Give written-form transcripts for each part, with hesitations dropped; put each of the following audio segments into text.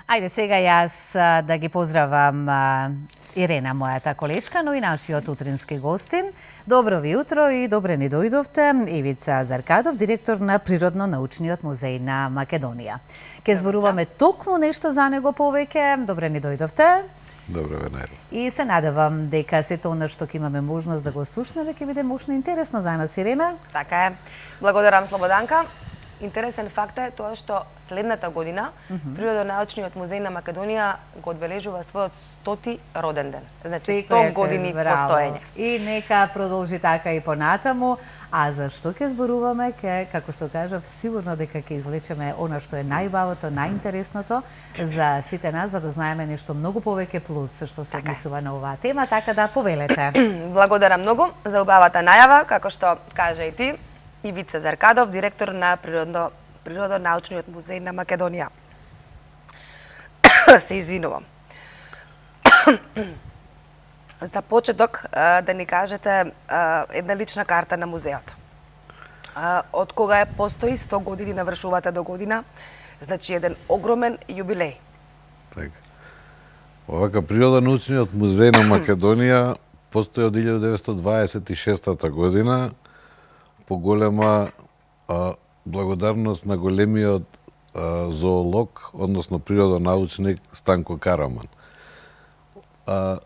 Ајде сега јас да ги поздравам Ирена, мојата колешка, но и нашиот утрински гостин. Добро ви утро и добре ни дојдовте. Ивица Заркадов, директор на Природно-научниот музеј на Македонија. Ке зборуваме токму нешто за него повеќе. Добре ни дојдовте. Добре ве најдов. И се надевам дека сето она што ќе имаме можност да го слушнеме ќе биде мощно интересно за нас, Ирена. Така е. Благодарам, Слободанка. Интересен факт е тоа што следната година Природно-научниот музеј на Македонија го одбележува својот 100-ти роден ден. Значи 100 години постоење. И нека продолжи така и понатаму. А за што ќе зборуваме, како што кажав, сигурно дека ќе извлечеме она што е најбавото, најинтересното за сите нас, да дознаеме нешто многу повеќе плюс што се однесува на оваа тема, така да повелете. Благодарам многу за убавата најава, како што кажа и ти, Ивица Заркадов, директор на Природно-научниот музеј на Македонија. Се извинувам. За почеток да ни кажете една лична карта на музеот. Од кога постои 100 години навршувате до година, значи еден огромен јубилеј. Така. Овака Природно-научниот музеј на Македонија постои од 1926 година, по голема благодарност на големиот зоолог, односно природонаучник Станко Караман. В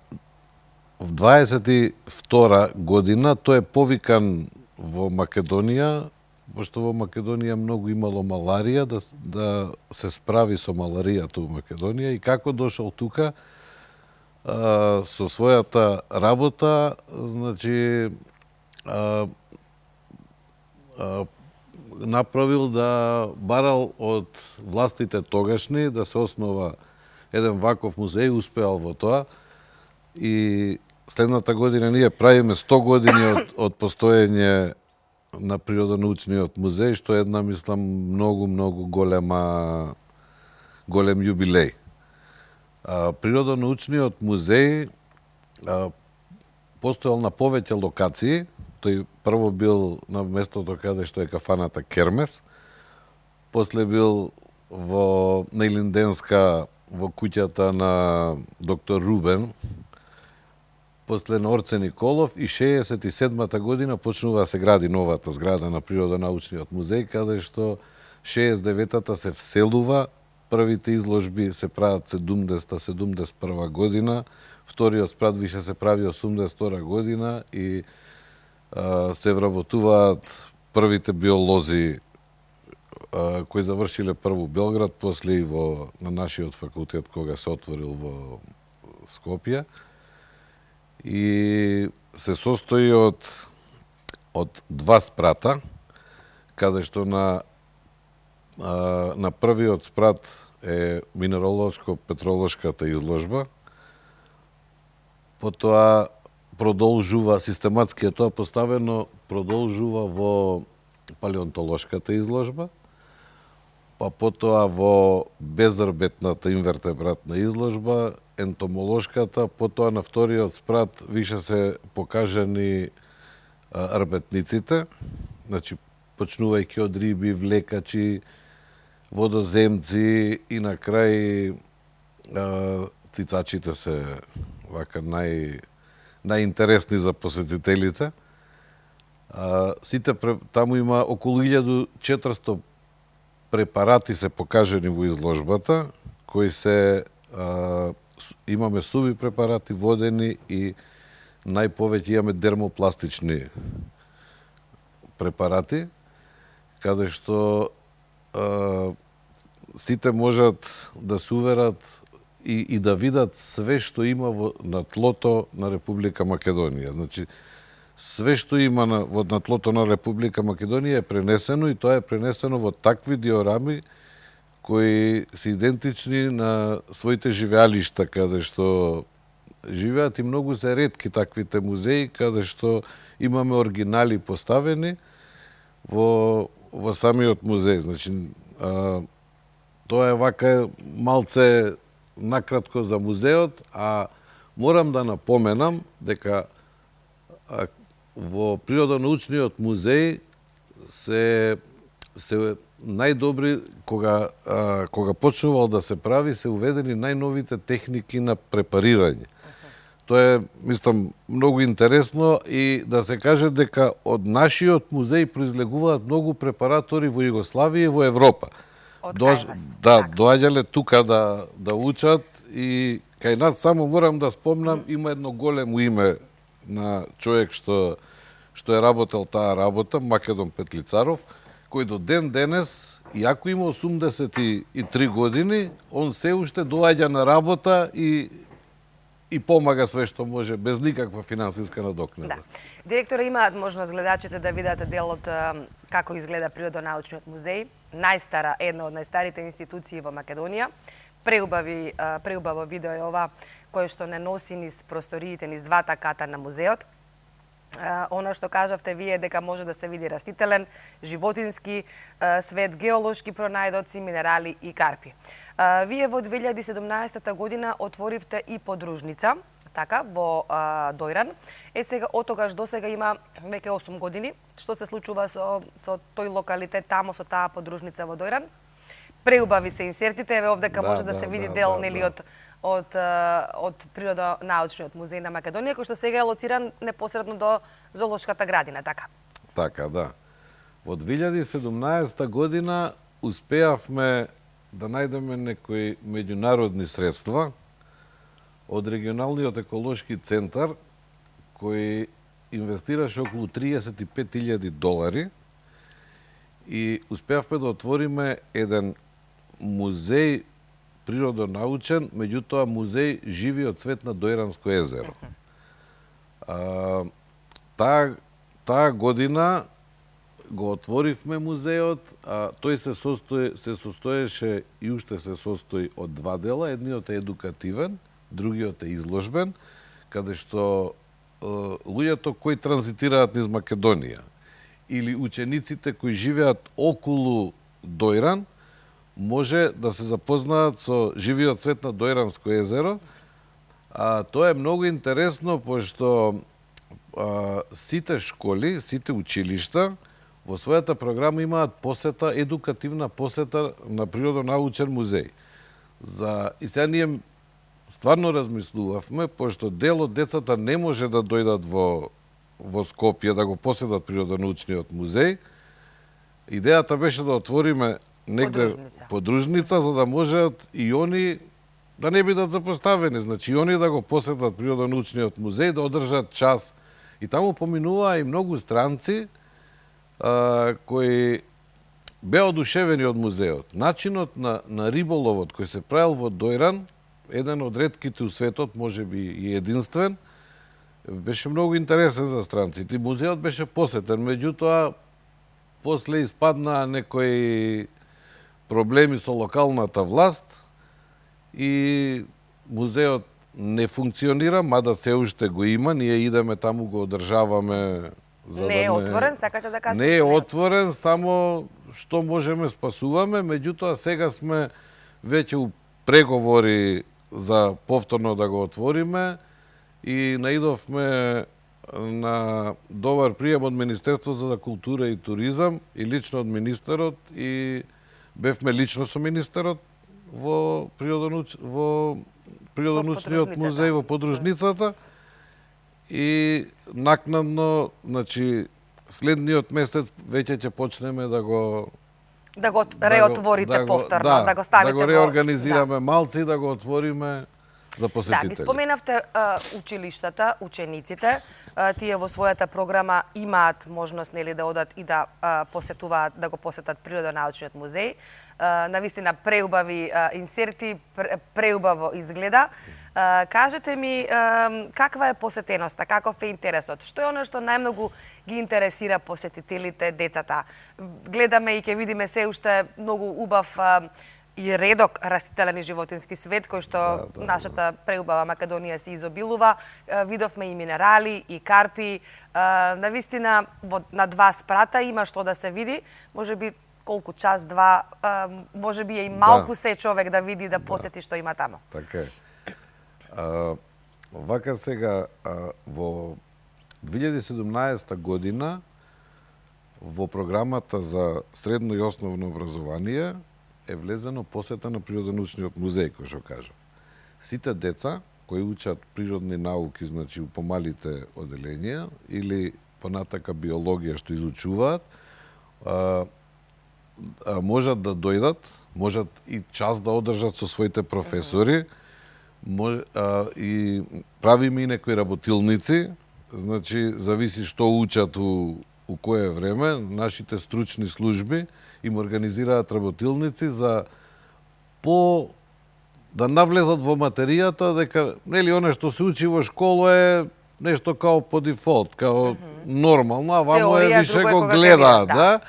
22 година тој е повикан во Македонија, пошто во Македонија многу имало маларија, да се справи со маларијата во Македонија, и како дошол тука со својата работа, значи направил да барал од властите тогашни да се основа еден ваков музеј, успеал во тоа, и следната година ние правиме 100 години од постоење на Природонаучниот музеј, што е една, мислам, многу голем јубилеј. Природонаучниот музеј постоел на повеќе локации. Тој прво бил на местото каде што е кафаната Кермес, после бил на Илинденска во куќата на доктор Рубен, после на Орце Николов, и 67-та година почнува да се гради новата зграда на Природонаучниот музеј, каде што 69-та се вселува, првите изложби се прават 71 година, вториот спрат више се прави 82 година и се вработуваат првите биолози кои завршиле прво Белград, после и на нашиот факултет кога се отворил во Скопје. И се состои од два спрата, каде што на првиот спрат е минеролошко-петролошката изложба, потоа продолжува систематски е тоа поставено, продолжува во палеонтолошката изложба, па потоа во безрбетната инвертебратна изложба, ентомолошката, потоа на вториот спрат више се покажани рбетниците, значи почнувајќи од риби, влекачи, водоземци и на крај цицачите се вака најинтересни за посетителите. Таму има околу 1400 препарати се покажани во изложбата, кои се имаме суви препарати, водени, и најповеќе имаме дермопластични препарати, каде што сите можат да се уверат и да видат све што има на тлото на Република Македонија. Значи, све што има на тлото на Република Македонија е пренесено, и тоа е пренесено во такви диорами кои се идентични на своите живеалишта каде што живеат, и многу се ретки таквите музеи каде што имаме оригинали поставени во самиот музеј. Значи, тоа е вака малце накратко за музеот, а морам да напоменам дека во Природонаучниот музеј се најдобри кога почнувал да се прави, се уведени најновите техники на препарирање. Тоа е, мислам, многу интересно и да се каже дека од нашиот музеј произлегуваат многу препаратори во Југославија и во Европа. Доаѓале тука да учат и кај нас само морам да спомнам, има едно големо име на човек што е работел таа работа, Македон Петлицаров, кој до ден денес, иако има 83 години, он се уште доаѓа на работа и помага све што може, без никаква финансиска надокнада. Да. Директора, имаат можност гледачите да видат делот како изгледа Природонаучниот музеј, една од најстарите институции во Македонија. Преубаво видео е ова, кое што не носи низ просториите, низ двата ката на музеот. Она што кажавте вие дека може да се види растителен, животински свет, геолошки пронајдоци, минерали и карпи. Вие во 2017 година отворивте и подружница, така, во Дојран. Сега, од тогаш до сега има веќе 8 години. Што се случува со тој локалитет тамо, со таа подружница во Дојран? Преубави се инсертите, еве овдека може да се види дел, нели, од Природонаучниот музеј на Македонија, кој што сега е лоциран непосредно до Зоолошката градина, така? Така, да. Во 2017 година успеавме да најдеме некои меѓународни средства од регионалниот еколошки центар, кој инвестираше околу $35,000 и успеавме да отвориме еден музеј природонаучен, меѓутоа музеј живиот цвет на Дојранско езеро. Таа година го отворивме музеот, тој се состоеше и уште се состои од два дела. Едниот е едукативен, другиот е изложбен, каде што луѓето кои транзитираат низ Македонија или учениците кои живеат околу Дојран може да се запознаат со живиот цвет на Дојранско езеро. Тоа е многу интересно, пошто сите школи, сите училишта во својата програма имаат посета, едукативна посета на Природонаучен музеј. И сега ние стварно размислувавме, пошто дел од децата не може да дојдат во Скопје да го посетат Природонаучниот музеј. Идејата беше да отвориме негде подружница, за да можат и они да не бидат запоставени. Значи, и они да го посетат Природонаучниот музеј, да одржат час. И таму поминуваа и многу странци кои беа одушевени од музеот. Начинот на риболовот кој се правил во Дојран, еден од ретките у светот, може би и единствен, беше многу интересен за странците. Музеот беше посетен, меѓутоа после испаднаа некои проблеми со локалната власт и музеот не функционира, мада се уште го има, ние идеме таму, го одржаваме. Не е отворен, сакате да кажете? Не е отворен, само што можеме спасуваме, меѓутоа сега сме веќе у преговори за повторно да го отвориме и наидовме на добар прием од Министерството за култура и туризам и лично од министерот, и бевме лично со министерот во Природонаучниот музеј во подружницата и накнадно, значи, следниот месец веќе ќе почнеме да го реотворите повторно, да го ставите да го реорганизираме малце и да го отвориме за посетители. Да, ги споменавте училиштата, учениците, тие во својата програма имаат можност, нели, да одат и да посетуваат, да го посетат Природонаучниот музеј. Навистина преубави инсерти, преубаво изгледа. Кажете ми, каква е посетеноста, каков е интересот? Што е оно што најмногу ги интересира посетителите, децата? Гледаме и ќе видиме се уште многу убав и редок растителен и животински свет, кој што нашата преубава Македонија се изобилува. Видовме и минерали, и карпи. Навистина, на два спрата има што да се види. Може би колку час, два, може би е и малку се човек да види, да посети што има тамо. Така е. Вака сега, во 2017 година во програмата за средно и основно образование е влезено посета на Природонаучниот музеј, кој што кажав. Сите деца кои учат природни науки, значи у помалите оделенија или понатака биологија што изучуваат, можат да дојдат, можат и час да одржат со своите професори, и правиме и некои работилници, значи зависи што учат у кое време, нашите стручни служби им организираат работилници за да навлезат во материјата, дека нели оно што се учи во школа е нешто као по дефолт, као нормално, а вамо е више го гледаат, да,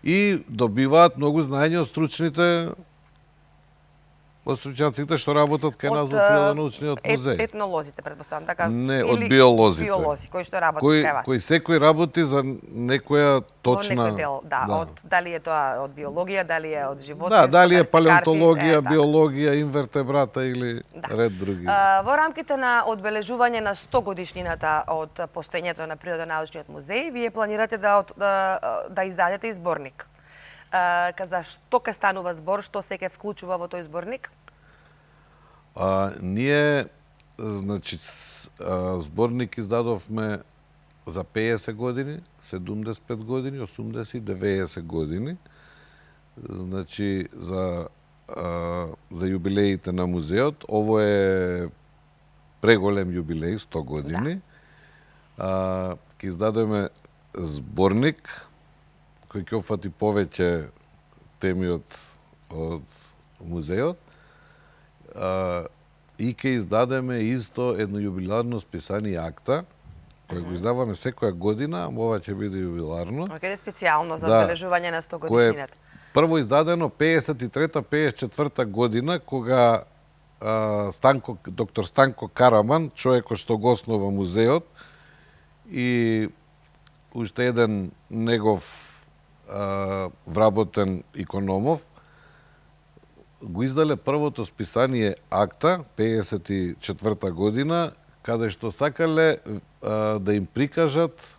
и добиваат многу знаење од стручните од стручњаците што работат кај нас во Природонаучниот музеј. Етнолозите, предпоставам, така? Не, од биолозите. Биолози, кои што работат кај вас. Кој секој работи за некоја точна... Некој дел, да. Дали е тоа од биологија, дали е од животинска, да, дали е палеонтологија, биологија, инвертебрата или ред други. Во рамките на одбележување на 100 годишнината од постоењето на Природонаучниот музеј, вие планирате да издадете и зборник. За што ке станува збор, што се ке вклучува во тој зборник? Ние, значи, зборник издадовме за 50 години, 75 години, 80 и 90 години. Значи, за јубилеите на музеот. Ово е преголем јубилеј, 100 години. Ке издадеме зборник, кој ќе опфати повеќе теми од музеот, и ќе издадеме исто едно јубиларно списание акта, кој го издаваме секоја година, ова ќе биде јубиларно. Каде специјално за одбележување на 100 годишнината? Прво издадено 53-54 година, кога доктор Станко Караман, човекот што го основа музеот, и уште еден негов вработен икономов, го издале првото списание акта, 54 година, каде што сакале да им прикажат,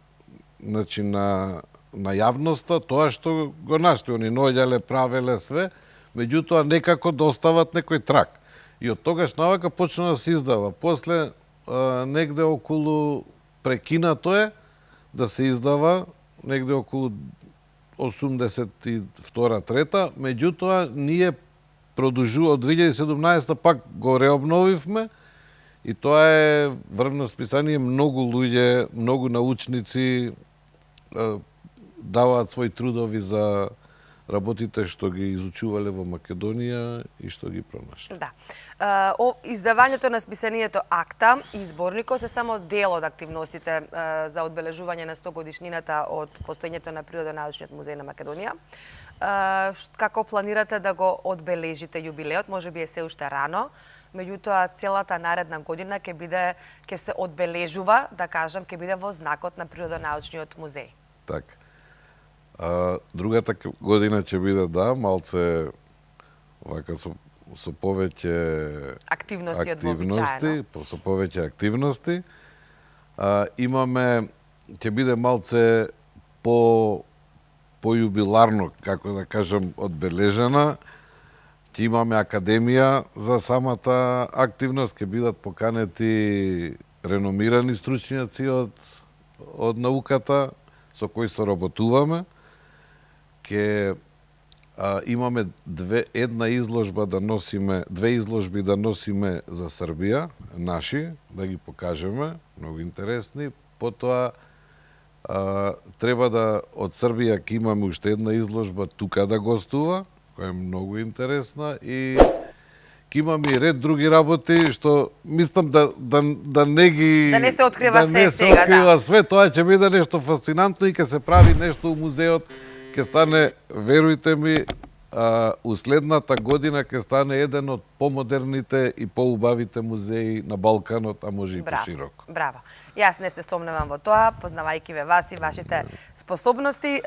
значи, на јавноста тоа што го нашли. Они наоѓале, правеле све, меѓутоа некако да остават некој трак. И од тогаш навака почна да се издава. После негде околу прекинато е да се издава, негде околу 82-3, меѓутоа ние продолжува од 2017 пак го реобновивме и тоа е врвно списание. Многу луѓе, многу научници даваат своји трудови за работите што ги изучувале во Македонија и што ги пронашли. Да. Издавањето на списанието акта и зборникот се само дел од активностите за одбележување на 100 годишнината од постоењето на Природонаучниот музеј на Македонија. Како планирате да го одбележите јубилеот? Можеби е се уште рано, меѓутоа целата наредна година ќе се одбележува, да кажам, ќе биде во знакот на Природонаучниот музеј. Така. Другата година ќе биде, да, малце вака со повеќе активности, со повеќе активности. Имаме, ќе биде малце по-јубиларно, како да кажам, одбележена. Ќе имаме академија за самата активност, ќе бидат поканети реномирани стручњаци од науката со кои соработуваме. Ќе имаме две изложби да носиме за Србија, наши, да ги покажеме, многу интересни. Потоа треба да од Србија ќе имаме уште една изложба тука да гостува, која е многу интересна, и ќе имаме и ред други работи што мислам да не се открива сега, све, тоа ќе биде нешто фасцинантно и ќе се прави нешто у музеот. Ќе стане, верујте ми, уследната година ќе стане еден од помодерните и поубавите музеи на Балканот, а може и пошироко. Браво. Јас не се сомневам во тоа, познавајќи ве вас и вашите способности.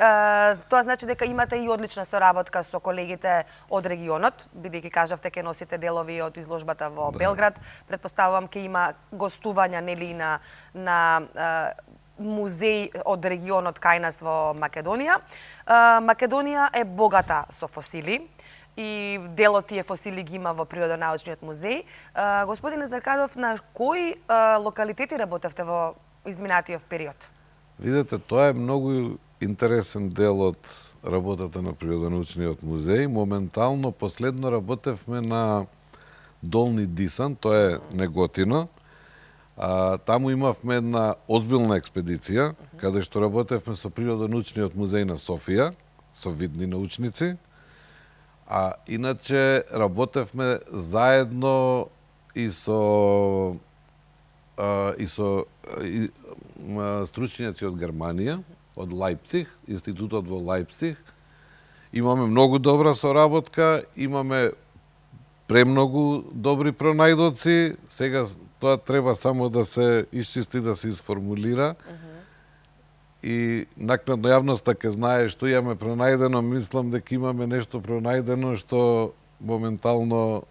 Тоа значи дека имате и одлична соработка со колегите од регионот, бидејќи кажавте ќе носите делови од изложбата во Белград. Претпоставувам ќе има гостувања, нели, на музеи од регионот кај нас во Македонија. Македонија е богата со фосили и дел од тие фосили ги има во Природонаучниот музеј. Господине Заркадов, на кои локалитети работевте во изминатиот период? Видете, тоа е многу интересен дел од работата на Природонаучниот музеј. Моментално, последно работевме на Долни Дисан, тоа е Неготино. Таму имавме една озбилна експедиција, каде што работевме со Природонаучниот музеј на Софија, со видни научници. Иначе работевме заедно и со стручњаци од Германија, од Лајпциг, институтот во Лајпциг. Имаме многу добра соработка, имаме премногу добри пронајдоци. Сега тоа треба само да се исчисти, да се isformulira. И накнадно јавноста ќе знае што имаме пронајдено. Мислам дека имаме нешто пронајдено што моментално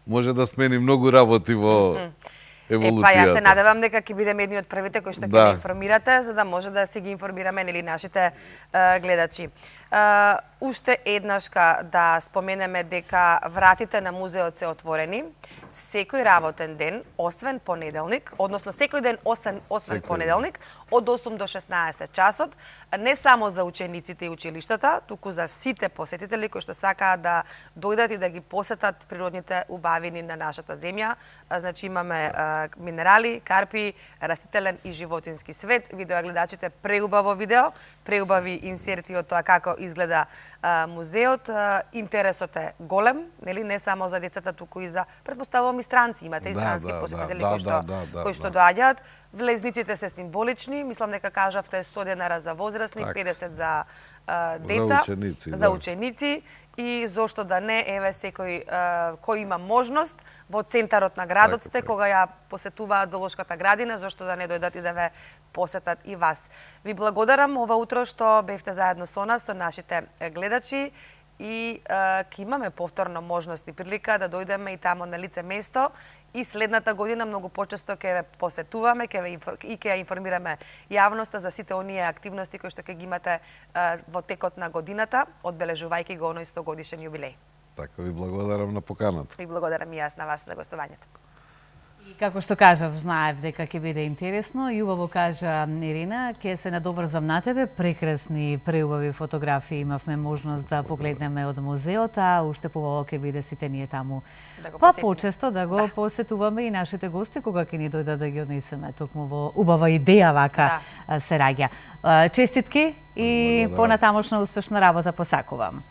може да смени многу работи во еволуцијата. Јас се надевам дека ќе бидеме едни од првите кои што ќе ги информирате, за да може да се ги информираме нели нашите гледачи. Уште еднашка да споменеме дека вратите на музеот се отворени секој работен ден, освен понеделник, односно секој ден освен понеделник, од 8 до 16 часот, не само за учениците и училиштата, туку за сите посетители кои што сакаат да дојдат и да ги посетат природните убавини на нашата земја. Значи имаме минерали, карпи, растителен и животински свет. Видеогледачите преубаво видео, преубави инсерти од тоа како изгледа музеот. Интересот е голем, нели, не само за децата, туку и за, предпоставувам, и странци. Имате и странски посетители кои што доаѓаат. Влезниците се символични, мислам дека кажавте 100 денара за возрастни, 50 за деца, за ученици. И зошто да не, еве секој кој има можност во центарот на градот сте, кога ја посетуваат зоолошката градина, зошто да не дојдат и да ве посетат и вас. Ви благодарам ова утро што бевте заедно со нас, со нашите гледачи, и ќе имаме повторно можност и прилика да дојдеме и тамо на лице место, и следната година многу почесто ќе ве посетуваме, ќе ја информираме јавноста за сите оние активности кои што ќе ги имате во текот на годината, одбележувајќи го оној 100 годишен јубилеј. Така, ви благодарам на поканата. Ви благодарам и јас на вас за гостувањето. И како што кажав, знаев дека ќе биде интересно и убаво кажа Ирина, ќе се надоврзам на тебе, прекрасни, преубави фотографии имавме можност да погледнеме од музеот, а уште поубаво ќе биде сите ние таму. Па почесто да го посетуваме и нашите гости кога ќе ни дојдат да ги однесеме, токму во убава идеја вака се раѓа. Честитки и понатамошна успешна работа посакувам.